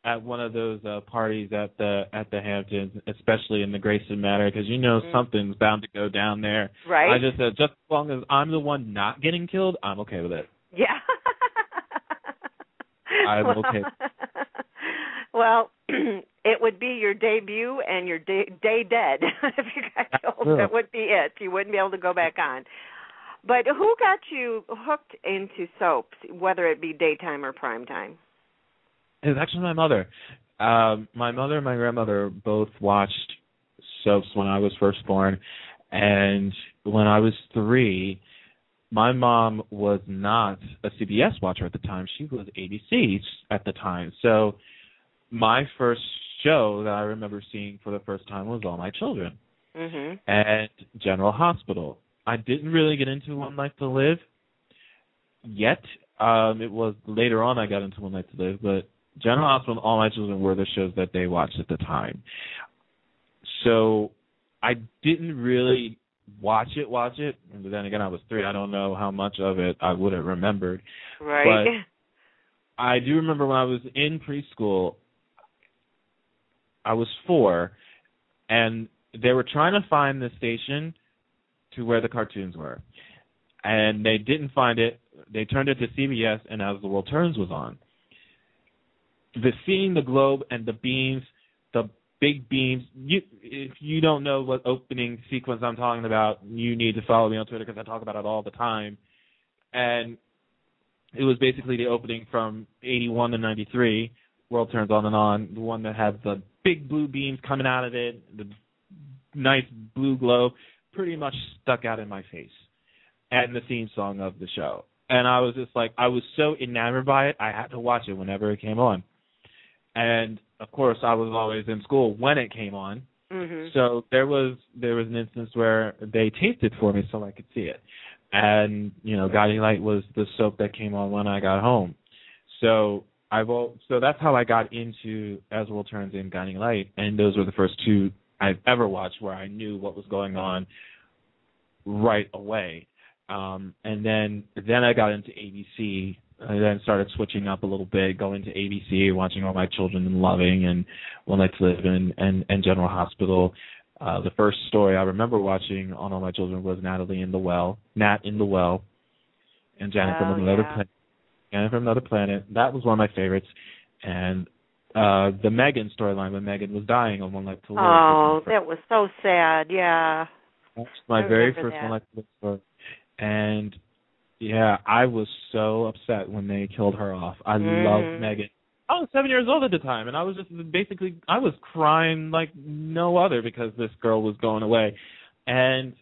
at one of those parties at the Hamptons, especially in the Grayson Manor, because something's bound to go down there. Right. I just said, just as long as I'm the one not getting killed, I'm okay with it. Yeah. I'm okay. Well, it would be your debut and your day dead if you got killed. That would be it. You wouldn't be able to go back on. But who got you hooked into soaps, whether it be daytime or primetime? It was actually my mother. My mother and my grandmother both watched soaps when I was first born. And when I was 3, my mom was not a CBS watcher at the time. She was ABC at the time. So my first show that I remember seeing for the first time was All My Children and General Hospital. I didn't really get into One Life to Live yet. It was later on I got into One Life to Live, but General Hospital and All My Children were the shows that they watched at the time. So I didn't really watch it. And then again, I was 3. I don't know how much of it I would have remembered. Right. But I do remember when I was in preschool, I was 4, and they were trying to find the station to where the cartoons were. And they didn't find it. They turned it to CBS, and As the World Turns was on. Seeing the globe and the beams, the big beams, if you don't know what opening sequence I'm talking about, you need to follow me on Twitter because I talk about it all the time. And it was basically the opening from 81 to 93, World Turns On and On, the one that had the big blue beams coming out of it, the nice blue globe, pretty much stuck out in my face, and the theme song of the show. And I was just like, I was so enamored by it, I had to watch it whenever it came on. And, of course, I was always in school when it came on. So there was an instance where they taped it for me so I could see it. And, Guiding Light was the soap that came on when I got home. So that's how I got into As the World Turns and Guiding Light, and those were the first 2 I've ever watched where I knew what was going on right away. And then I got into ABC. I then started switching up a little bit, going to ABC, watching All My Children and Loving and One Night to Live and General Hospital. The first story I remember watching on All My Children was Nat in the Well, and Janet from Another Planet. Janet from Another Planet. That was one of my favorites. And the Megan storyline when Megan was dying on One Life to Live. Oh, that was so sad, yeah. That's my very first One Life to Live story. And, yeah, I was so upset when they killed her off. I loved Megan. I was 7 years old at the time, and I was just I was crying like no other because this girl was going away. And,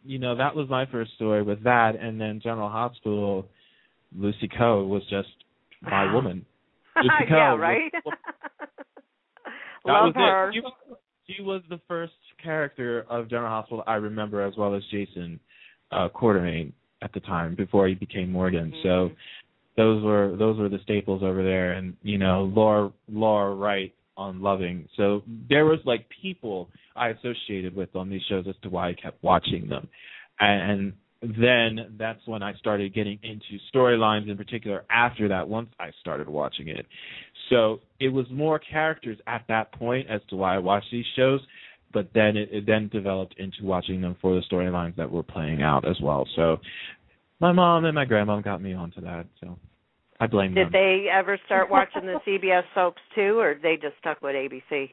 that was my first story with that. And then General Hospital, Lucy Coe was just my woman. Lucy Coe. Yeah, right? Love her. She was the first character of General Hospital I remember, as well as Jason Quartermain at the time before he became Morgan. So those were the staples over there, and Laura Wright on Loving. So there was people I associated with on these shows as to why I kept watching them, and then that's when I started getting into storylines in particular after that, once I started watching it. So it was more characters at that point as to why I watched these shows, but then it then developed into watching them for the storylines that were playing out as well. So my mom and my grandma got me onto that, so I blame them. Did they ever start watching the CBS soaps too, or they just stuck with ABC?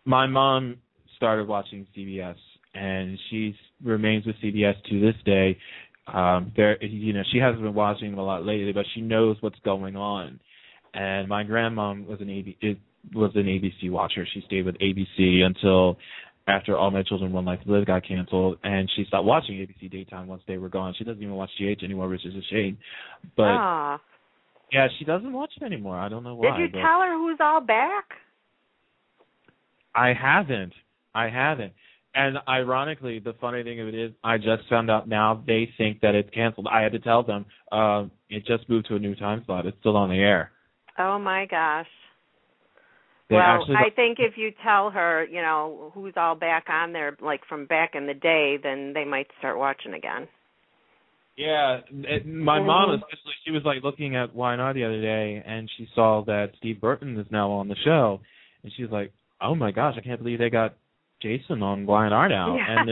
My mom started watching CBS, and she remains with CBS to this day. She hasn't been watching them a lot lately, but she knows what's going on. And my grandmom was an ABC watcher. She stayed with ABC until after All My Children, One Life to Live got canceled, and she stopped watching ABC daytime once they were gone. She doesn't even watch GH anymore, which is a shame. But yeah, she doesn't watch it anymore. I don't know why. Did you tell her who's all back? I haven't. And ironically, the funny thing of it is, I just found out now they think that it's canceled. I had to tell them it just moved to a new time slot. It's still on the air. Oh, my gosh. I think if you tell her, who's all back on there, like from back in the day, then they might start watching again. Yeah, my mom especially, she was like looking at Y&R the other day, and she saw that Steve Burton is now on the show, and she was like, "Oh my gosh, I can't believe they got Jason on Y&R now." Yeah. And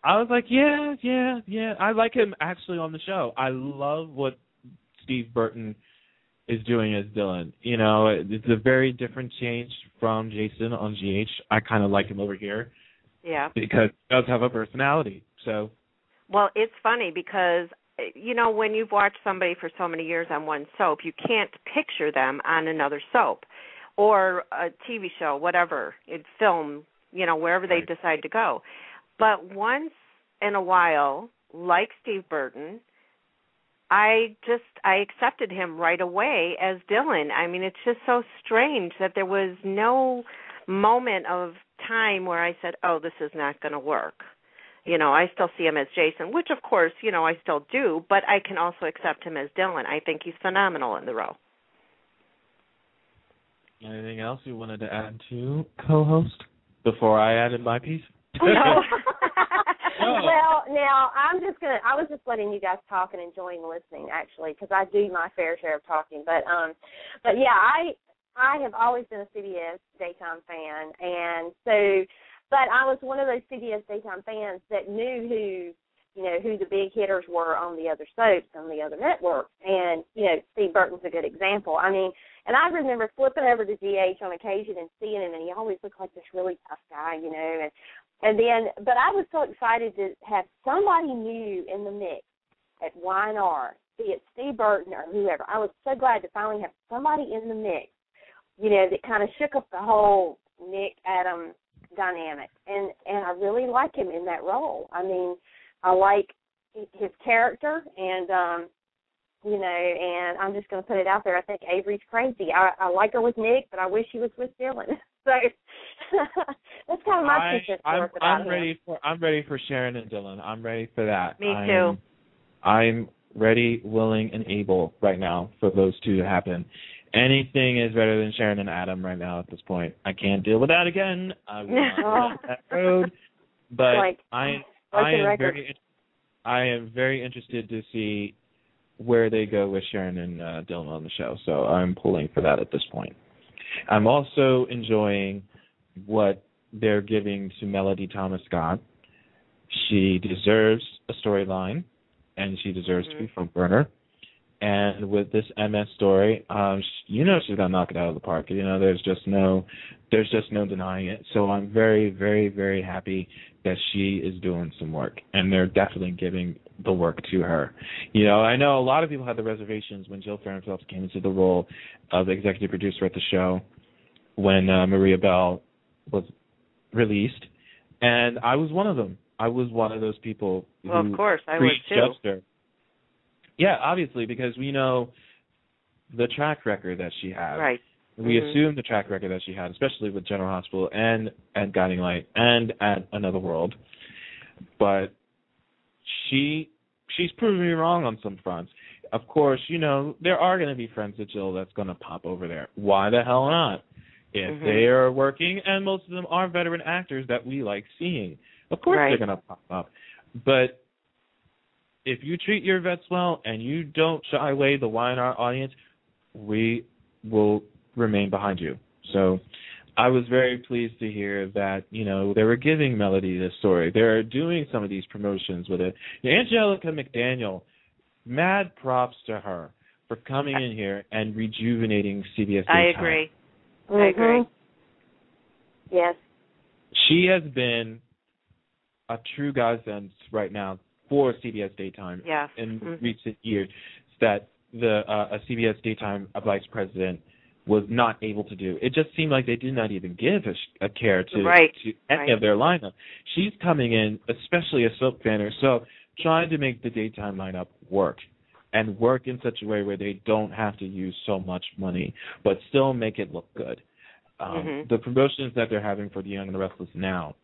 I was like, yeah, I like him actually on the show. I love what Steve Burton is doing as Dylan. You know, it's a very different change from Jason on GH. I kind of like him over here. Yeah. Because he does have a personality. So. Well, it's funny because, you know, when you've watched somebody for so many years on one soap, you can't picture them on another soap or a TV show, whatever, film, you know, wherever they decide to go. But once in a while, like Steve Burton, I accepted him right away as Dylan. I mean, it's just so strange that there was no moment of time where I said, oh, this is not going to work. You know, I still see him as Jason, which, of course, you know, I still do, but I can also accept him as Dylan. I think he's phenomenal in the role. Anything else you wanted to add to co-host before I added my piece? No. Well, now I was just letting you guys talk and enjoying listening, actually, because I do my fair share of talking. But yeah, I have always been a CBS daytime fan, and so. But I was one of those CBS daytime fans that knew who the big hitters were on the other soaps, on the other networks. And, you know, Steve Burton's a good example. I mean, and I remember flipping over to GH on occasion and seeing him, and he always looked like this really tough guy, you know. And then, but I was so excited to have somebody new in the mix at Y&R, be it Steve Burton or whoever. I was so glad to finally have somebody in the mix, you know, that kind of shook up the whole Nick Adam dynamic, and I really like him in that role. I mean, I like his character, and you know, and I'm just going to put it out there. I think Avery's crazy. I like her with Nick, but I wish she was with Dylan. So that's kind of my two cents worth about him. I'm ready for Sharon and Dylan. I'm ready for that. Me too. I'm ready, willing, and able right now for those two to happen. Anything is better than Sharon and Adam right now at this point. I can't deal with that again. I will not go down that road. But I am very interested to see where they go with Sharon and Dylan on the show. So I'm pulling for that at this point. I'm also enjoying what they're giving to Melody Thomas Scott. She deserves a storyline, and she deserves to be front burner. And with this MS story, you know she's gonna knock it out of the park. You know, there's just no denying it. So I'm very, very, very happy that she is doing some work, and they're definitely giving the work to her. You know, I know a lot of people had the reservations when Jill Farren-Phelps came into the role of executive producer at the show when Maria Bell was released, and I was one of them. I was one of those people who of course, I was too. Her. Yeah, obviously, because we know the track record that she had. Right. We assume the track record that she had, especially with General Hospital and at Guiding Light and at Another World. But she's proven me wrong on some fronts. Of course, you know, there are going to be friends of Jill that's going to pop over there. Why the hell not? If they are working, and most of them are veteran actors that we like seeing. Of course they're going to pop up. But if you treat your vets well and you don't shy away the Y&R audience, we will remain behind you. So I was very pleased to hear that, you know, they were giving Melody this story. They're doing some of these promotions with it. Angelica McDaniel, mad props to her for coming in here and rejuvenating CBS Daytime. I agree. I agree. Yes. She has been a true godsend right now for CBS Daytime in recent years that a CBS Daytime vice president was not able to do. It just seemed like they did not even give a care to any of their lineup. She's coming in, especially a soap fan herself, trying to make the daytime lineup work and work in such a way where they don't have to use so much money but still make it look good. The promotions that they're having for The Young and the Restless now,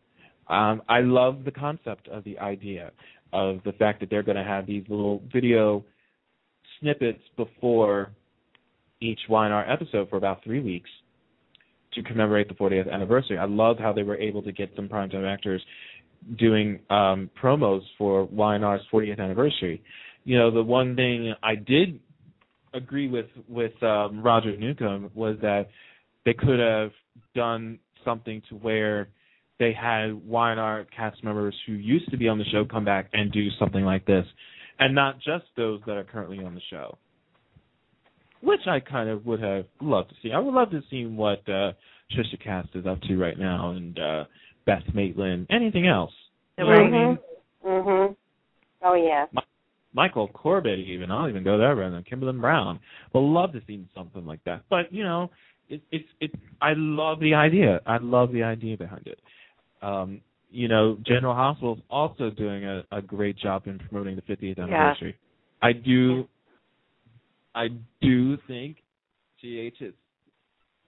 I love the concept of the idea of the fact that they're going to have these little video snippets before each Y&R episode for about 3 weeks to commemorate the 40th anniversary. I love how they were able to get some primetime actors doing promos for Y&R's 40th anniversary. You know, the one thing I did agree with Roger Newcomb was that they could have done something to where they had Y&R cast members who used to be on the show come back and do something like this, and not just those that are currently on the show, which I kind of would have loved to see. I would love to see what Trisha Cast is up to right now, and Beth Maitland, anything else. You know what I mean? Mhm. Oh yeah. Michael Corbett, even. I'll even go there rather than Kimberly Brown. Would love to see something like that. But you know, it's. I love the idea. I love the idea behind it. You know, General Hospital's also doing a great job in promoting the 50th anniversary. I do think GH is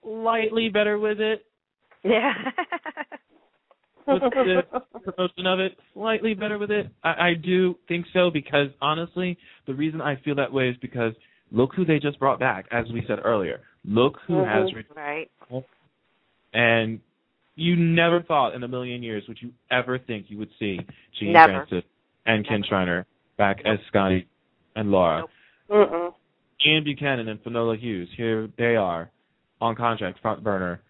slightly better with it. Yeah. With the promotion of it, slightly better with it. I do think so, because honestly, the reason I feel that way is because look who they just brought back, as we said earlier. Look who has returned. Right. And you never thought in a million years would you ever think you would see Gene Francis and Ken Shriner back as Scotty and Laura. Nope. Ian Buchanan and Finola Hughes, here they are on contract, front burner.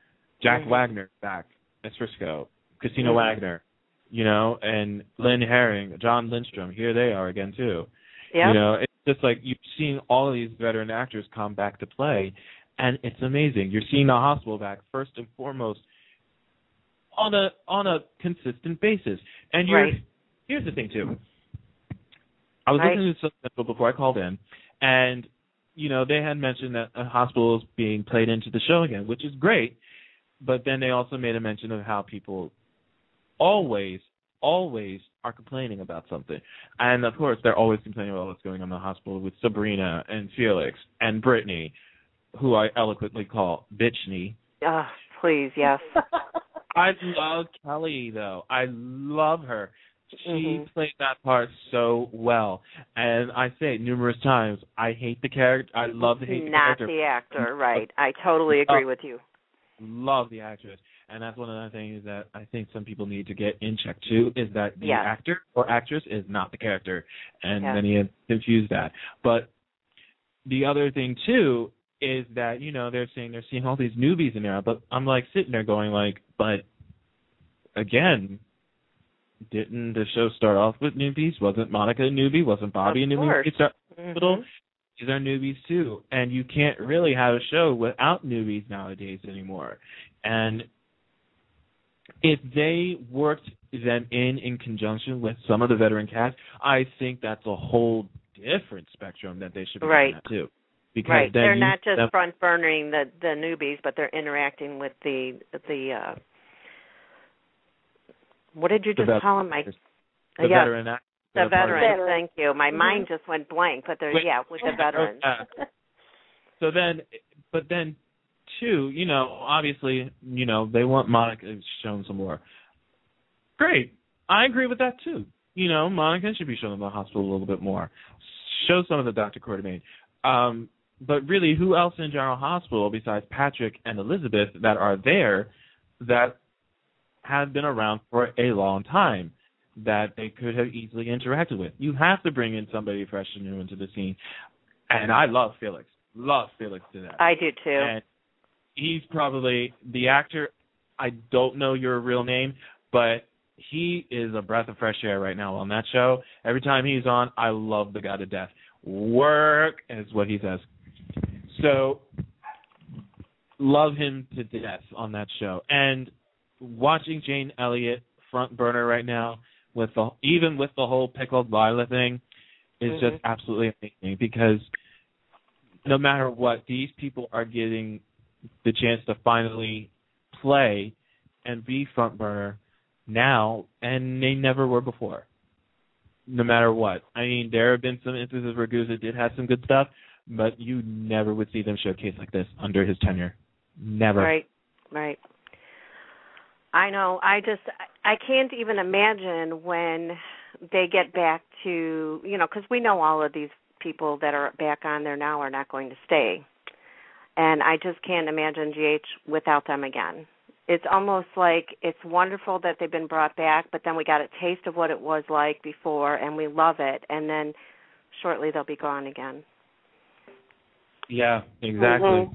Jack Wagner back as Frisco. Christina Wagner, you know, and Lynn Herring, John Lindstrom, here they are again too. Yep. You know, it's just like you've seen all of these veteran actors come back to play, and it's amazing. You're seeing the hospital back first and foremost on a consistent basis. And here's the thing too. I was listening to something before I called in, and you know, they had mentioned that a hospital is being played into the show again, which is great. But then they also made a mention of how people always are complaining about something. And, of course, they're always complaining about what's going on in the hospital with Sabrina and Felix and Brittany, who I eloquently call Bitchney. Please, yes. I love Kelly, though. I love her. She played that part so well. And I say it numerous times, I hate the character. I love to hate the character. Not the actor, right. I totally agree with you. Love the actress. And that's one of the things that I think some people need to get in check too, is that the actor or actress is not the character. And many have confused that. But the other thing too is that, you know, they're seeing all these newbies in there, but I'm like sitting there going like, but again, didn't the show start off with newbies? Wasn't Monica a newbie? Wasn't Bobby a newbie? These are newbies too, and you can't really have a show without newbies nowadays anymore. And if they worked them in conjunction with some of the veteran cast, I think that's a whole different spectrum that they should be looking at too. Because then they're not just front burnering the newbies, but they're interacting with the what did you just call them? The veteran actors. The veterans, thank you. My mind just went blank, but with the veterans. But then, too, you know, obviously, you know, they want Monica shown some more. Great. I agree with that, too. You know, Monica should be shown in the hospital a little bit more. Show some of the Dr. Quartermain. But really, who else in General Hospital besides Patrick and Elizabeth that are there that have been around for a long time, that they could have easily interacted with? You have to bring in somebody fresh and new into the scene. And I love Felix. Love Felix to that. I do too. And he's probably the actor. I don't know your real name, but he is a breath of fresh air right now on that show. Every time he's on, I love the guy to death. Work is what he says. So love him to death on that show. And watching Jane Elliott front burner right now, even with the whole pickled Lila thing, is just absolutely amazing, because no matter what, these people are getting the chance to finally play and be front burner now, and they never were before. No matter what. I mean, there have been some instances where Guzza did have some good stuff, but you never would see them showcase like this under his tenure. Never. Right. I know. I can't even imagine when they get back to, you know, because we know all of these people that are back on there now are not going to stay. And I just can't imagine GH without them again. it's almost like it's wonderful that they've been brought back, but then we got a taste of what it was like before, and we love it, and then shortly they'll be gone again. Yeah, exactly.